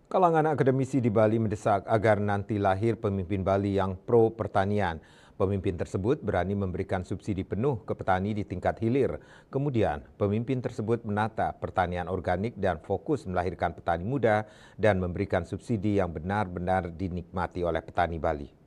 Kalangan akademisi di Bali mendesak agar nanti lahir pemimpin Bali yang pro pertanian. Pemimpin tersebut berani memberikan subsidi penuh ke petani di tingkat hilir. Kemudian, pemimpin tersebut menata pertanian organik dan fokus melahirkan petani muda dan memberikan subsidi yang benar-benar dinikmati oleh petani Bali.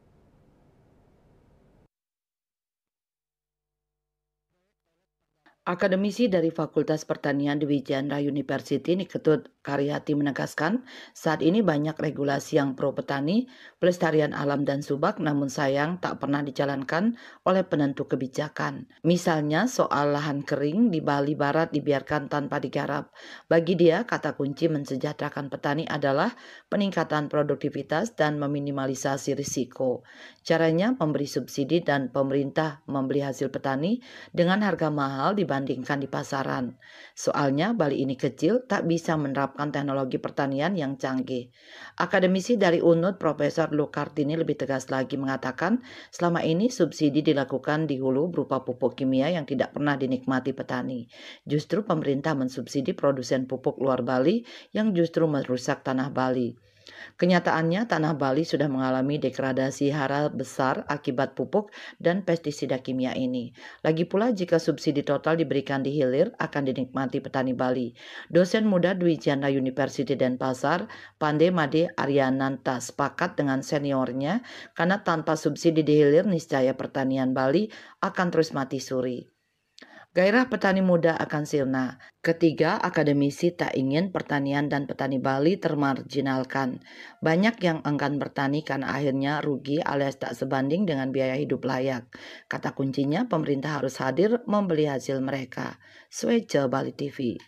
Akademisi dari Fakultas Pertanian di Widyandra University, Niketut Karyati menegaskan, saat ini banyak regulasi yang pro petani, pelestarian alam dan subak, namun sayang tak pernah dijalankan oleh penentu kebijakan. Misalnya soal lahan kering di Bali Barat dibiarkan tanpa digarap. Bagi dia, kata kunci mensejahterakan petani adalah peningkatan produktivitas dan meminimalisasi risiko. Caranya memberi subsidi dan pemerintah membeli hasil petani dengan harga mahal dibandingkan di pasaran. Soalnya Bali ini kecil, tak bisa menerapkan teknologi pertanian yang canggih. Akademisi dari UNUD Profesor Lukartini lebih tegas lagi mengatakan, selama ini subsidi dilakukan di hulu berupa pupuk kimia yang tidak pernah dinikmati petani. Justru pemerintah mensubsidi produsen pupuk luar Bali yang justru merusak tanah Bali. Kenyataannya, tanah Bali sudah mengalami degradasi hara besar akibat pupuk dan pestisida kimia ini. Lagi pula, jika subsidi total diberikan di hilir, akan dinikmati petani Bali. Dosen muda Dwi Jana University Denpasar, Pande Made Aryananta, sepakat dengan seniornya karena tanpa subsidi di hilir, niscaya pertanian Bali akan terus mati suri. Gairah petani muda akan sirna. Ketiga, akademisi tak ingin pertanian dan petani Bali termarginalkan. Banyak yang enggan bertani karena akhirnya rugi alias tak sebanding dengan biaya hidup layak. Kata kuncinya, pemerintah harus hadir membeli hasil mereka. Swece Bali TV.